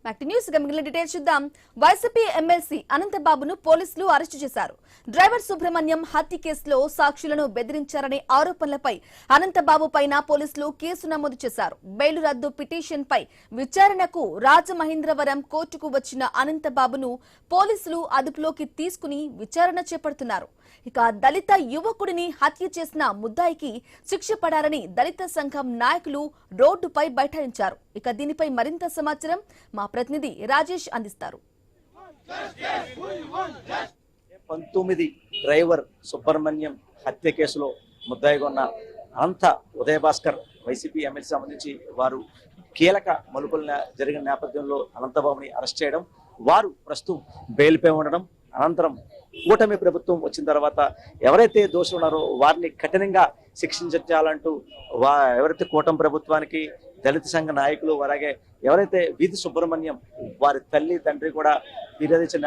News మిగిలిన details చూద్దాం. YCP MLC అనంతబాబును పోలీసులు అరెస్టు చేశారు. డ్రైవర్ సుబ్రహ్మణ్యం హత్య కేసులో సాక్షులను బెదిరించారనే ఆరోపణలపై అనంతబాబు పైన పోలీసులు కేసు నమోదు చేశారు. బెయిల్ రద్దు పిటిషన్ పై విచారణకు రాజమహేంద్రవరం కోర్టుకు వచ్చిన అనంతబాబును పోలీసులు అదుపులోకి తీసుకుని విచారణ చేపడుతున్నారు. ఇక దళిత యువకుడిని హత్య చేసిన ముద్దాయికి శిక్ష పడాలని దళిత సంఘం నాయకులు రోడ్డుపై బైఠాయించారు. ఇక దీనిపై మరింత సమాచారం మా ప్రతినిధి రాజేష్ అందిస్తారు. 19 డ్రైవర్ సుబ్రహ్మణ్యం హత్య కేసులో ముద్దాయిగా ఉన్న అనంత ఉదయభాస్కర్ వైసీపీ ఎమ్మెల్సీ సంబంధించి వారు కీలక మలుపుల జరిగిన నేపథ్యంలో అనంతబాబుని అరెస్ట్ చేయడం, వారు ప్రస్తుతం బెయిల్పై ఉండడం, అనంతరం కూటమి ప్రభుత్వం వచ్చిన తర్వాత ఎవరైతే దోషులు ఉన్నారో వారిని కఠినంగా శిక్షించాలంటూ ఎవరైతే కూటమి ప్రభుత్వానికి దళిత సంఘ నాయకులు అలాగే ఎవరైతే వీధి సుబ్రహ్మణ్యం వారి తల్లి తండ్రి కూడా ఫిర్యాదు ఇచ్చిన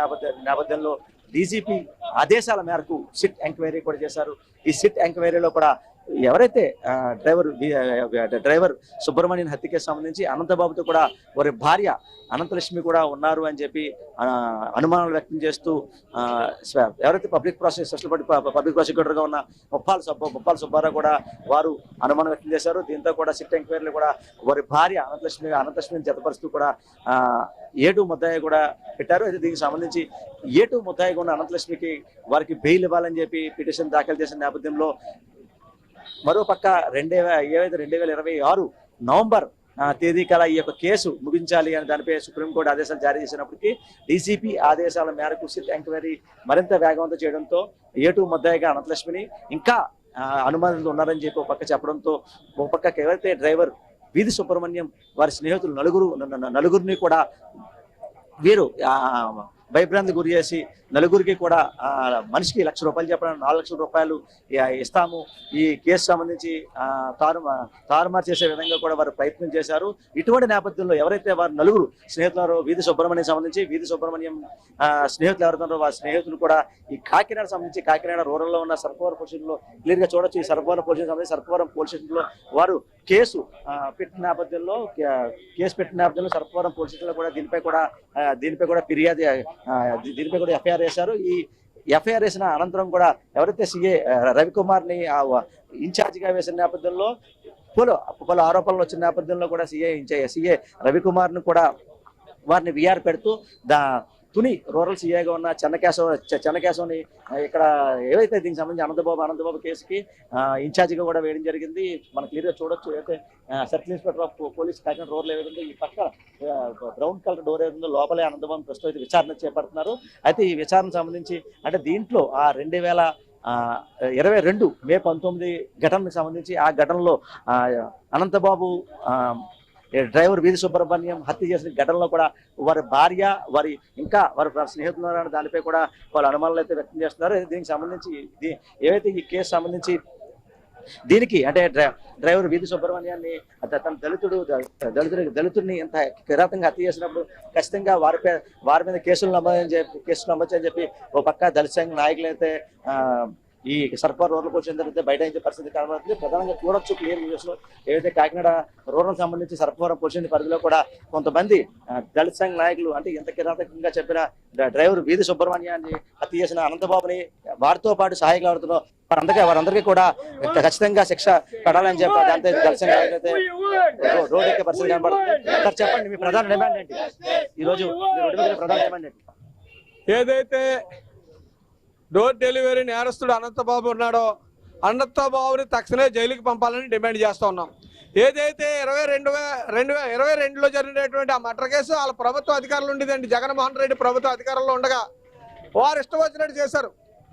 నేపథ్యంలో డీజీపీ ఆదేశాల మేరకు సిట్ ఎంక్వైరీ కూడా చేశారు. ఈ సిట్ ఎంక్వైరీలో కూడా ఎవరైతే డ్రైవర్ సుబ్రహ్మణ్యం హత్య కేసు సంబంధించి అనంతబాబుతో కూడా వారి భార్య అనంతలక్ష్మి కూడా ఉన్నారు అని చెప్పి అనుమానాలు వ్యక్తం చేస్తూ ఎవరైతే పబ్లిక్ ప్రాసిక్యూటర్గా ఉన్న ముప్పాల సుబ్బారావు కూడా వారు అనుమానం వ్యక్తం చేశారు. దీంతో కూడా సిట్ ఎంక్వైరీలో కూడా వారి భార్య అనంతలక్ష్మిని జతపరుస్తూ కూడా ఏటు ముద్దాయి కూడా పెట్టారు. అయితే దీనికి సంబంధించి ఏటు ముద్దాయిగా ఉన్న అనంతలక్ష్మికి వారికి బెయిల్ ఇవ్వాలని చెప్పి పిటిషన్ దాఖలు చేసిన నేపథ్యంలో మరోపక్క 2026 నవంబర్ తేదీ కల్లా ఈ యొక్క కేసు ముగించాలి అని దానిపై సుప్రీంకోర్టు ఆదేశాలు జారీ చేసినప్పటికీ డీసీపీ ఆదేశాల మేరకు సిట్ ఎంక్వైరీ మరింత వేగవంతం చేయడంతో ఏటు ముద్దాయిగా అనంతలక్ష్మిని ఇంకా అనుమానులు ఉన్నారని చెప్పి ఒక పక్క చెప్పడంతో ఒక పక్క ఎవరైతే డ్రైవర్ వీధి సుబ్రహ్మణ్యం వారి స్నేహితులు నలుగురిని కూడా వీరు భయభ్రాంతి గురి చేసి నలుగురికి కూడా మనిషికి ₹1,00,000 చెప్పడం, ₹4,00,000 ఇస్తాము, ఈ కేసు సంబంధించి తారుమారు చేసే విధంగా కూడా వారు ప్రయత్నం చేశారు. ఇటువంటి నేపథ్యంలో ఎవరైతే వారు నలుగురు స్నేహితులు వీధి సుబ్రహ్మణ్యం సంబంధించి వీధి సుబ్రహ్మణ్యం స్నేహితులు ఎవరున్నారో వారి స్నేహితులు కూడా ఈ కాకినాడ సంబంధించి కాకినాడ రూరల్లో ఉన్న సర్పవరం పోలీస్ స్టేషన్లో క్లియర్ గా చూడొచ్చు. ఈ సర్పవరం పోలీస్ స్టేషన్ సంబంధించి సర్పవరం పోలీస్ స్టేషన్లో వారు కేసు పెట్టిన నేపథ్యంలో సర్పవరం పోలీస్ స్టేషన్లో కూడా దీనిపై కూడా ఫిర్యాదు దీనిపై కూడా ఎఫ్ఐఆర్ వేశారు. ఈ ఎఫ్ఐఆర్ వేసిన అనంతరం కూడా ఎవరైతే సీఏ రవికుమార్ ని ఇన్ఛార్జిగా వేసిన నేపథ్యంలో పలు ఆరోపణలు వచ్చిన నేపథ్యంలో కూడా సీఏ రవికుమార్ ను కూడా వారిని విఆర్ పెడుతూ తుని రూరల్ సీఏగా ఉన్న చెన్నకేశవని ఇక్కడ ఏవైతే దీనికి సంబంధించి అనంతబాబు కేసుకి ఇన్ఛార్జిగా కూడా వేయడం జరిగింది. మనం క్లియర్గా చూడొచ్చు. అయితే circle inspector of police Kakinada rural ఏదైతుందో ఈ పక్క బ్రౌన్ కలర్ డోర్ ఏదైతుందో లోపలే అనంతబాబు ప్రస్తుతం అయితే విచారణ చేపడుతున్నారు. అయితే ఈ విచారణ సంబంధించి అంటే దీంట్లో 2022 మే 19 ఘటనకు సంబంధించి ఆ ఘటనలో అనంతబాబు డ్రైవర్ వీధి సుబ్రహ్మణ్యం హత్య చేసిన ఘటనలో కూడా వారి భార్య వారి స్నేహితులు దానిపై కూడా వాళ్ళు అనుమానాలు అయితే వ్యక్తం చేస్తున్నారు. దీనికి సంబంధించి ఏవైతే ఈ కేసు సంబంధించి దీనికి అంటే డ్రైవర్ వీధి సుబ్రహ్మణ్యాన్ని తన దళితుడిని ఇంత కిరాతంగా హత్య చేసినప్పుడు ఖచ్చితంగా వారి మీద కేసులు నమోదని చెప్పి ఒక పక్క దళిత సంఘ నాయకులు అయితే ఈ సర్పవరం రూరల్కి వచ్చిన తర్వాత బయట పరిస్థితి కనబడుతుంది. ప్రధానంగా చూడొచ్చు క్లియర్ న్యూస్ లో ఏదైతే కాకినాడ రూరల్ సంబంధించి సర్పవరం పోలీసు పరిధిలో కూడా కొంతమంది దళిత సంఘ నాయకులు అంటే ఇంత కిరాతకంగా చెప్పిన డ్రైవర్ వీధి సుబ్రహ్మణ్యాన్ని హత్య చేసిన అనంతబాబుని వారితో పాటు సహాయకులు అవుతున్నారు వారందరికీ కూడా ఖచ్చితంగా శిక్ష పడాలని చెప్పి దాంతో దళిత సంఘ నాయకులు అయితే రోడ్డు ఎక్కే పరిస్థితి కనబడుతుంది. సార్ చెప్పండి, మీ ప్రధాన డిమాండ్ ఏంటి? ఈరోజు ప్రధాన డిమాండ్ ఏంటి? ఏదైతే డోర్ డెలివరీ నేరస్తుడు అనంతబాబు ఉన్నాడో అనంతబాబుని తక్షణమే జైలుకి పంపాలని డిమాండ్ చేస్తూ ఉన్నాం. ఏదైతే 2022లో జరిగినటువంటి ఆ మర్డర్ కేసు వాళ్ళ ప్రభుత్వ అధికారులు ఉండేదండి. జగన్మోహన్ రెడ్డి ప్రభుత్వ అధికారంలో ఉండగా వారు ఇష్టం వచ్చినట్టు చేశారు.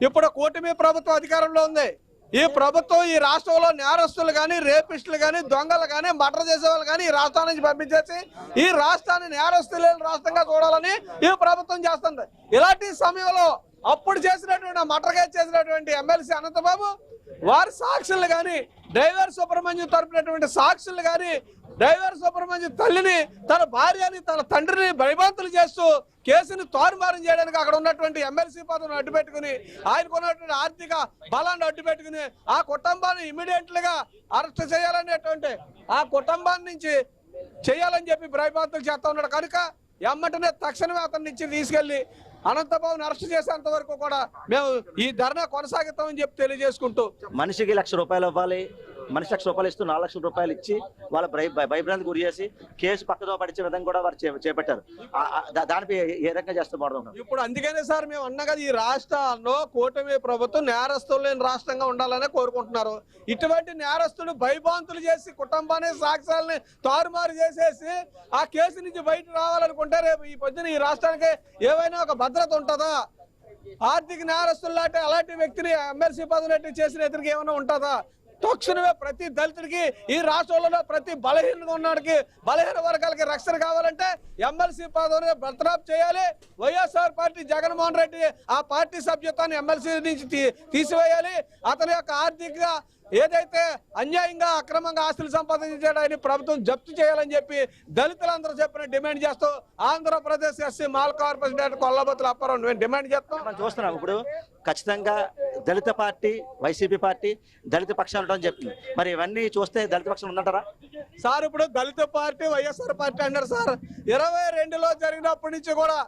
ఇప్పుడు కూటమి ప్రభుత్వ అధికారంలో ఉంది. ఈ ప్రభుత్వం ఈ రాష్ట్రంలో నేరస్తులు కానీ రేపిస్టులు కానీ దొంగలు కానీ మర్డర్ చేసే వాళ్ళు కానీ ఈ రాష్ట్రం నుంచి పంపించేసి ఈ రాష్ట్రాన్ని నేరస్తులు రాష్ట్రంగా చూడాలని ఈ ప్రభుత్వం చేస్తుంది. ఇలాంటి సమయంలో అప్పుడు చేసినటువంటి మర్డర్ కేసు చేసినటువంటి ఎమ్మెల్సీ అనంతబాబు వారి సాక్షులు కానీ డ్రైవర్ సుబ్రహ్మణ్యం తరపునటువంటి సాక్షులు కానీ డ్రైవర్ సుబ్రహ్మణ్యం తల్లిని తన భార్యని తన తండ్రిని భయభ్రాంతులు చేస్తూ కేసుని తారుమారం చేయడానికి అక్కడ ఉన్నటువంటి ఎమ్మెల్సీ పదవిని అడ్డుపెట్టుకుని ఆయనకున్నటువంటి ఆర్థిక బలాన్ని అడ్డుపెట్టుకుని ఆ కుటుంబాన్ని ఇమీడియట్ గా అరెస్ట్ చేయాలనేటువంటి ఆ కుటుంబాన్ని నుంచి చేయాలని చెప్పి భయభ్రాంతులు చేస్తా ఉన్నాడు. కనుక ఎమ్మటనే తక్షణమే అతన్ని ఇచ్చి తీసుకెళ్లి అనంతబాబుని అరెస్ట్ చేసేంత వరకు కూడా మేము ఈ ధర్నా కొనసాగిస్తామని చెప్పి తెలియజేసుకుంటూ, మనిషికి ₹1,00,000 ఇవ్వాలి, మనిషి ₹1,00,000 ఇస్తూ ₹4,00,000 ఇచ్చి వాళ్ళ భయభ్రాంతి గురి చేసి కేసు పక్కదో పడిచే విధంగా కూడా వారు చేపట్టారు. దానిపై ఏ రకంగా చేస్తే బాగుంటుంది? ఇప్పుడు అందుకనే సార్ మేము అన్నా కదా, ఈ రాష్ట్రాల్లో కూటమి ప్రభుత్వం నేరస్తులు లేని రాష్ట్రంగా ఉండాలనే కోరుకుంటున్నారు. ఇటువంటి నేరస్తులు భయభ్రాంతులు చేసి కుటుంబాన్ని సాక్ష్యాలని తారుమారు చేసేసి ఆ కేసు నుంచి బయట రావాలనుకుంటే రేపు ఈ పొద్దున ఈ రాష్ట్రానికి ఏమైనా ఒక భద్రత ఉంటుందా? ఆర్థిక నేరస్తులు అలాంటి వ్యక్తిని ఎమ్మెల్సీ పదవి చేసిన ఇతనికి ఏమైనా ఉంటుందా? తక్షణమే ప్రతి దళితుడికి ఈ రాష్ట్రంలో ప్రతి బలహీనంగా ఉన్నవాడికి బలహీన వర్గాలకి రక్షణ కావాలంటే ఎమ్మెల్సీ పదవిని బర్తరఫ్ చేయాలి. వైఎస్ఆర్ పార్టీ జగన్మోహన్ రెడ్డి ఆ పార్టీ సభ్యత్వాన్ని ఎమ్మెల్సీ నుంచి తీసివేయాలి. అతని యొక్క ఆర్థిక ఏదైతే అన్యాయంగా అక్రమంగా ఆస్తులు సంపాదించాడని ప్రభుత్వం జప్తు చేయాలని చెప్పి దళితులందరూ చెప్పిన డిమాండ్ చేస్తూ ఆంధ్రప్రదేశ్ ఎస్సీ మాల్ కార్పొరేషన్ కొల్లబొత్తుల అప్పారావు మేము డిమాండ్ చేస్తాం. మనం చూస్తున్నాం ఇప్పుడు ఖచ్చితంగా దళిత పార్టీ, వైసీపీ పార్టీ దళిత పక్షాలు ఉంటామని చెప్తుంది. మరి ఇవన్నీ చూస్తే దళిత పక్షం ఉందంటారా సార్? ఇప్పుడు దళిత పార్టీ వైఎస్ఆర్ పార్టీ అన్నారు సార్. 22లో జరిగినప్పటి నుంచి కూడా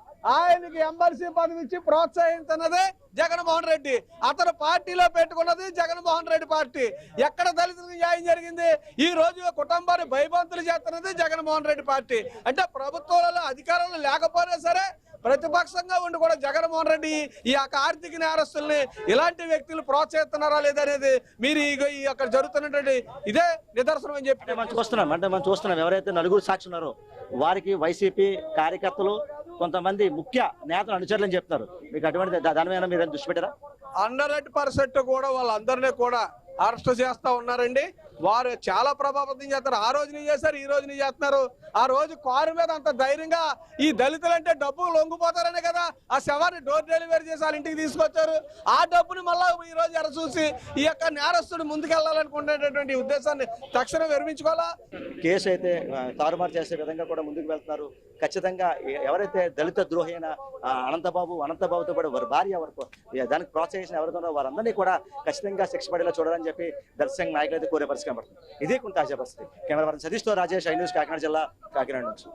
ఆయనకి ఎమ్మెల్సీ పదవి ఇచ్చి ప్రోత్సహించినదే జగన్మోహన్ రెడ్డి. అతను పార్టీలో పెట్టుకున్నది జగన్మోహన్ రెడ్డి పార్టీ. ఎక్కడ దళితులకు న్యాయం జరిగింది? ఈ రోజు కుటుంబాన్ని భయభ్రాంతులు చేస్తున్నది జగన్మోహన్ రెడ్డి పార్టీ. అంటే ప్రభుత్వాలలో అధికారంలో లేకపోయినా సరే ప్రతిపక్షంగా ఉండి కూడా జగన్మోహన్ రెడ్డి ఈ యొక్క ఆర్థిక నేరస్తుల్ని ఇలాంటి వ్యక్తులు ప్రోత్సహిస్తున్నారా లేదనేది మీరు ఈ అక్కడ జరుగుతున్నటువంటి ఇదే నిదర్శనం అని చెప్పి మనం చూస్తున్నాం ఎవరైతే నలుగురు సాక్షి ఉన్నారో వారికి వైసీపీ కార్యకర్తలు కొంతమంది ముఖ్య నేతలు అనుచరులని చెప్తున్నారు. మీకు అటువంటి దాని మీద మీరు దృష్టి పెట్టారా? 100% కూడా వాళ్ళందరినీ కూడా అరెస్ట్ చేస్తా ఉన్నారండి. వారు చాలా ప్రభావితం చేస్తారు. ఆ రోజుని చేశారు, ఈ రోజుని చేస్తున్నారు. ఆ రోజు కారు మీద అంత ధైర్యంగా ఈ దళితులంటే డబ్బు లొంగిపోతారనే కదా ఆ శవాన్ని డోర్ డెలివరీ చేసి వాళ్ళ ఇంటికి తీసుకొచ్చారు. ఆ డబ్బుని మళ్ళా ఈ రోజు ఎర చూసి ఈ యొక్క నేరస్తుడు ముందుకెళ్లాలనుకునేటటువంటి ఉద్దేశాన్ని తక్షణం విరమించుకోవాలా. కేసు అయితే తారుమారు చేసే విధంగా కూడా ముందుకు వెళ్తున్నారు. ఖచ్చితంగా ఎవరైతే దళిత ద్రోహైన అనంతబాబుతో కూడా వారి భార్య వరకు దానికి ప్రోత్సహించిన ఎవరితో వారందరినీ కూడా ఖచ్చితంగా శిక్ష పడేలా చూడాలని చెప్పి దర్శక నాయకులు అయితే కోరే పరిస్థితి కనబడుతుంది. ఇదే కొంత తాజా పరిస్థితి. కెమెరా పర్సన్ సతీష్తో రాజేష్, ఐ న్యూస్, కాకినాడ జిల్లా, కాకినాడ నుంచి.